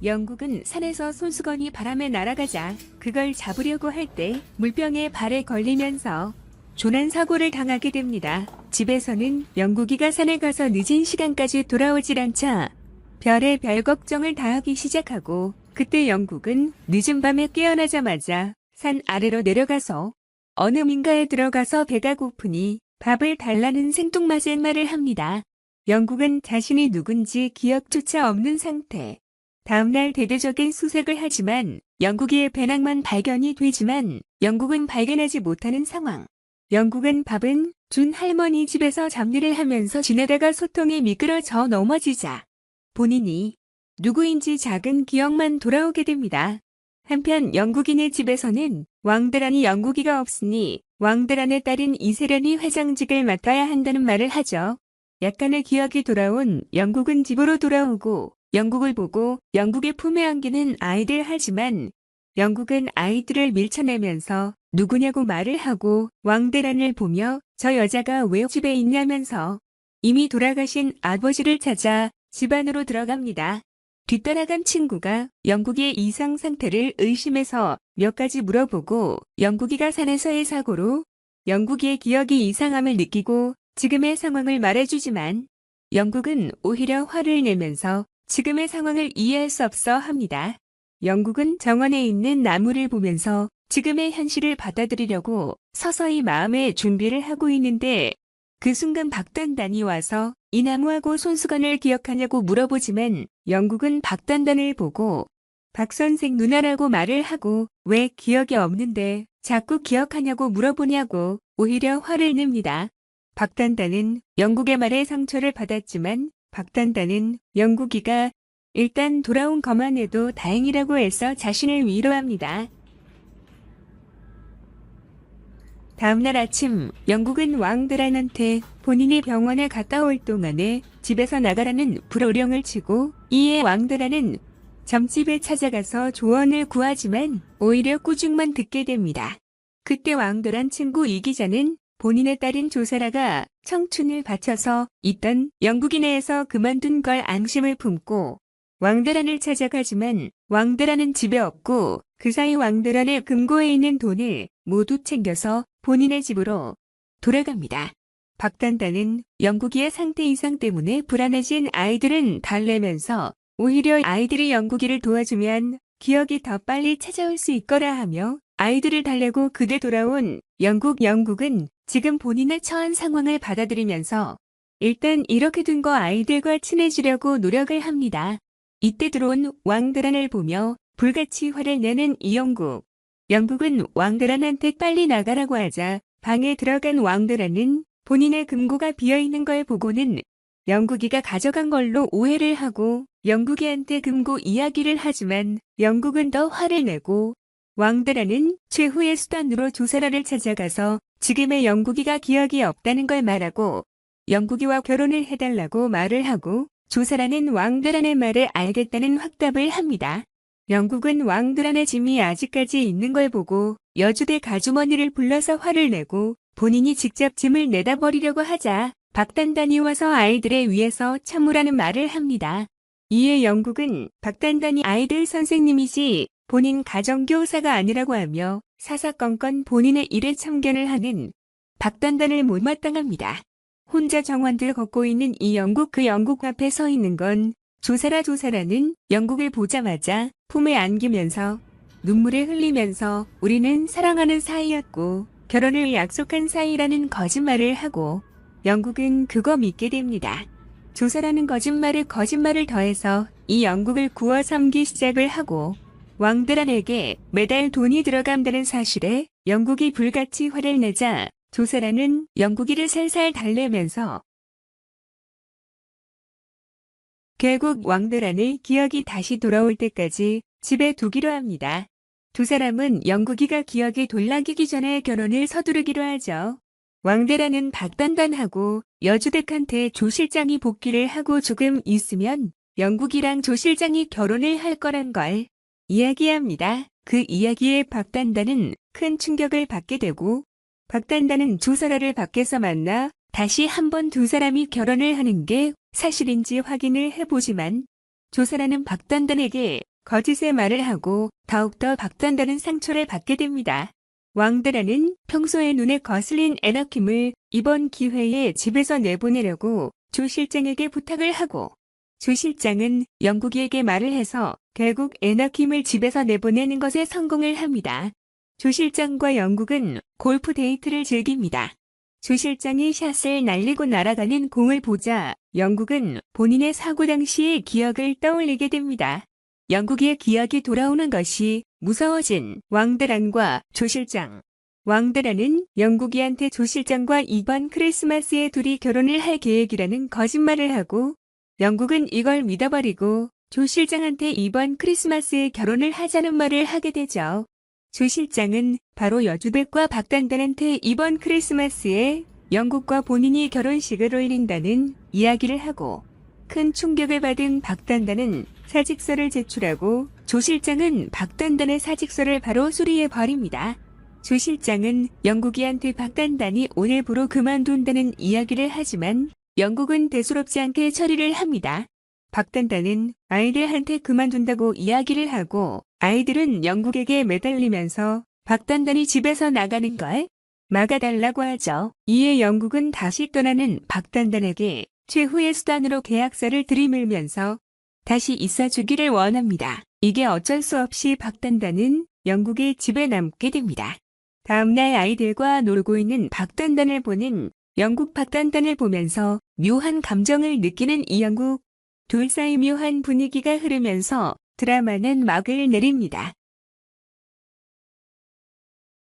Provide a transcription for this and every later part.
영국은 산에서 손수건이 바람에 날아가자 그걸 잡으려고 할 때 물병에 발에 걸리면서 조난사고를 당하게 됩니다. 집에서는 영국이가 산에 가서 늦은 시간까지 돌아오질 않자 별의 별 걱정을 다 하기 시작하고, 그때 영국은 늦은 밤에 깨어나자마자 산 아래로 내려가서 어느 민가에 들어가서 배가 고프니 밥을 달라는 생뚱맞은 말을 합니다. 영국은 자신이 누군지 기억조차 없는 상태. 다음날 대대적인 수색을 하지만 영국이의 배낭만 발견이 되지만 영국은 발견하지 못하는 상황. 영국은 밥은 준 할머니 집에서 잡일을 하면서 지내다가 소통이 미끄러져 넘어지자 본인이 누구인지 작은 기억만 돌아오게 됩니다. 한편 영국인의 집에서는 왕드란이 영국이가 없으니 왕드란의 딸인 이세련이 회장직을 맡아야 한다는 말을 하죠. 약간의 기억이 돌아온 영국은 집으로 돌아오고 영국을 보고 영국의 품에 안기는 아이들 하지만 영국은 아이들을 밀쳐내면서 누구냐고 말을 하고 왕드란을 보며 저 여자가 왜 집에 있냐면서 이미 돌아가신 아버지를 찾아 집 안으로 들어갑니다. 뒤따라간 친구가 영국이의 이상 상태를 의심해서 몇 가지 물어보고 영국이가 산에서의 사고로 영국이의 기억이 이상함을 느끼고 지금의 상황을 말해주지만 영국은 오히려 화를 내면서 지금의 상황을 이해할 수 없어 합니다. 영국은 정원에 있는 나무를 보면서 지금의 현실을 받아들이려고 서서히 마음의 준비를 하고 있는데 그 순간 박단단이 와서 이 나무하고 손수건을 기억하냐고 물어보지만 영국은 박단단을 보고 박 선생 누나라고 말을 하고 왜 기억이 없는데 자꾸 기억하냐고 물어보냐고 오히려 화를 냅니다. 박단단은 영국의 말에 상처를 받았지만 박단단은 영국이가 일단 돌아온 것만 해도 다행이라고 해서 자신을 위로합니다. 다음날 아침 영국은 왕드란한테 본인이 병원에 갔다 올 동안에 집에서 나가라는 불호령을 치고 이에 왕드란은 점집에 찾아가서 조언을 구하지만 오히려 꾸중만 듣게 됩니다. 그때 왕드란 친구 이기자는 본인의 딸인 조사라가 청춘을 바쳐서 있던 영국인회에서 그만둔 걸 앙심을 품고 왕드란을 찾아가지만 왕드란은 집에 없고 그 사이 왕드란의 금고에 있는 돈을 모두 챙겨서 본인의 집으로 돌아갑니다. 박단단은 영국이의 상태 이상 때문에 불안해진 아이들은 달래면서 오히려 아이들이 영국이를 도와주면 기억이 더 빨리 찾아올 수 있거라 하며 아이들을 달래고 그대 돌아온 영국은 지금 본인의 처한 상황을 받아들이면서 일단 이렇게 둔 거 아이들과 친해지려고 노력을 합니다. 이때 들어온 왕드란을 보며 불같이 화를 내는 이영국. 영국은 왕드란한테 빨리 나가라고 하자 방에 들어간 왕드란은 본인의 금고가 비어있는 걸 보고는 영국이가 가져간 걸로 오해를 하고 영국이한테 금고 이야기를 하지만 영국은 더 화를 내고 왕드란은 최후의 수단으로 조사라를 찾아가서 지금의 영국이가 기억이 없다는 걸 말하고 영국이와 결혼을 해달라고 말을 하고 조사라는 왕드란의 말을 알겠다는 확답을 합니다. 영국은 왕드란의 짐이 아직까지 있는 걸 보고 여주대 가주머니를 불러서 화를 내고 본인이 직접 짐을 내다 버리려고 하자 박단단이 와서 아이들의 위에서 참으라는 말을 합니다. 이에 영국은 박단단이 아이들 선생님이지 본인 가정교사가 아니라고 하며 사사건건 본인의 일에 참견을 하는 박단단을 못마땅합니다. 혼자 정원들 걷고 있는 이 영국, 그 영국 앞에 서 있는 건 조사라는 영국을 보자마자 품에 안기면서 눈물을 흘리면서 우리는 사랑하는 사이였고 결혼을 약속한 사이라는 거짓말을 하고 영국은 그거 믿게 됩니다. 조사라는 거짓말을 더해서 이 영국을 구워 삼기 시작을 하고 왕드란에게 매달 돈이 들어간다는 사실에 영국이 불같이 화를 내자 조사라는 영국이를 살살 달래면서 결국 왕드란의 기억이 다시 돌아올 때까지 집에 두기로 합니다. 두 사람은 영국이가 기억이 돌아가기 전에 결혼을 서두르기로 하죠. 왕드란은 박단단하고 여주댁한테 조 실장이 복귀를 하고 조금 있으면 영국이랑 조 실장이 결혼을 할 거란 걸 이야기합니다. 그 이야기에 박단단은 큰 충격을 받게 되고 박단단은 조사라를 밖에서 만나 다시 한번 두 사람이 결혼을 하는 게 사실인지 확인을 해보지만 조사라는 박단단에게 거짓의 말을 하고 더욱더 박단다는 상처를 받게 됩니다. 왕드라는 평소에 눈에 거슬린 에너킴을 이번 기회에 집에서 내보내려고 조 실장에게 부탁을 하고 조 실장은 영국이에게 말을 해서 결국 에너킴을 집에서 내보내는 것에 성공을 합니다. 조 실장과 영국은 골프 데이트를 즐깁니다. 조 실장이 샷을 날리고 날아가는 공을 보자 영국은 본인의 사고 당시의 기억을 떠올리게 됩니다. 영국의 기억이 돌아오는 것이 무서워진 왕드란과 조 실장. 왕드란은 영국이한테 조 실장과 이번 크리스마스에 둘이 결혼을 할 계획이라는 거짓말을 하고 영국은 이걸 믿어버리고 조 실장한테 이번 크리스마스에 결혼을 하자는 말을 하게 되죠. 조 실장은 바로 여주백과 박단단한테 이번 크리스마스에 영국과 본인이 결혼식을 올린다는 이야기를 하고 큰 충격을 받은 박단단은 사직서를 제출하고 조 실장은 박단단의 사직서를 바로 수리해버립니다. 조 실장은 영국이한테 박단단이 오늘부로 그만둔다는 이야기를 하지만 영국은 대수롭지 않게 처리를 합니다. 박단단은 아이들한테 그만둔다고 이야기를 하고 아이들은 영국에게 매달리면서 박단단이 집에서 나가는 걸 막아달라고 하죠. 이에 영국은 다시 떠나는 박단단에게 최후의 수단으로 계약서를 들이밀면서 다시 있어주기를 원합니다. 이게 어쩔 수 없이 박단단은 영국의 집에 남게 됩니다. 다음날 아이들과 놀고 있는 박단단을 보는 영국 박단단을 보면서 묘한 감정을 느끼는 이영국. 둘 사이 묘한 분위기가 흐르면서 드라마는 막을 내립니다.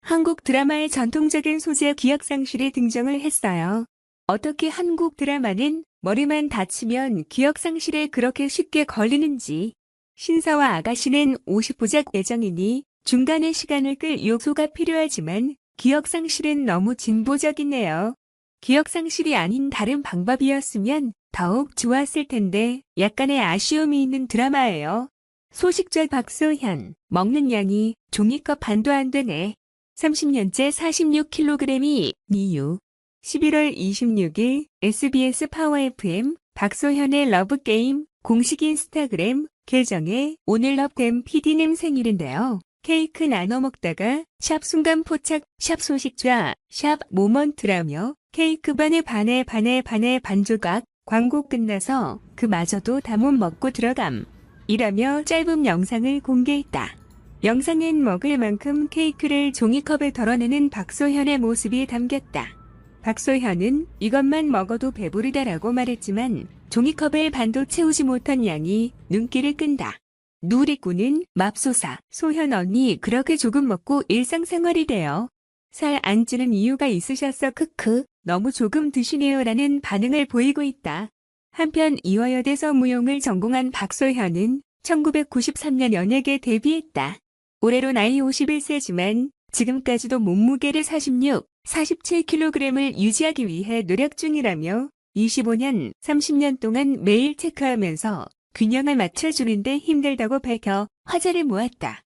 한국 드라마의 전통적인 소재 기억상실이 등장을 했어요. 어떻게 한국 드라마는 머리만 다치면 기억상실에 그렇게 쉽게 걸리는지. 신사와 아가씨는 50부작 예정이니 중간에 시간을 끌 요소가 필요하지만 기억상실은 너무 진보적이네요. 기억상실이 아닌 다른 방법이었으면 더욱 좋았을 텐데 약간의 아쉬움이 있는 드라마예요. 소식절 박소현, 먹는 양이 종이컵 반도 안 되네. 30년째 46kg이 이유. 11월 26일 SBS 파워 FM 박소현의 러브게임 공식 인스타그램 계정에 오늘 러브댐 PD님 생일인데요. 케이크 나눠 먹다가 샵 순간 포착 샵 소식좌 샵 모먼트라며 케이크 반에 반 조각 광고 끝나서 그마저도 다 못 먹고 들어감. 이라며 짧은 영상을 공개했다. 영상엔 먹을 만큼 케이크를 종이컵에 덜어내는 박소현의 모습이 담겼다. 박소현은 이것만 먹어도 배부르다라고 말했지만 종이컵을 반도 채우지 못한 양이 눈길을 끈다. 누리꾼은 맙소사, 소현 언니 그렇게 조금 먹고 일상생활이래요. 살 안 찌는 이유가 있으셨어 크크, 너무 조금 드시네요 라는 반응을 보이고 있다. 한편 이화여대에서 무용을 전공한 박소현은 1993년 연예계 데뷔했다. 올해로 나이 51세지만 지금까지도 몸무게를 46, 47kg을 유지하기 위해 노력 중이라며 25년, 30년 동안 매일 체크하면서 균형을 맞춰주는데 힘들다고 밝혀 화제를 모았다.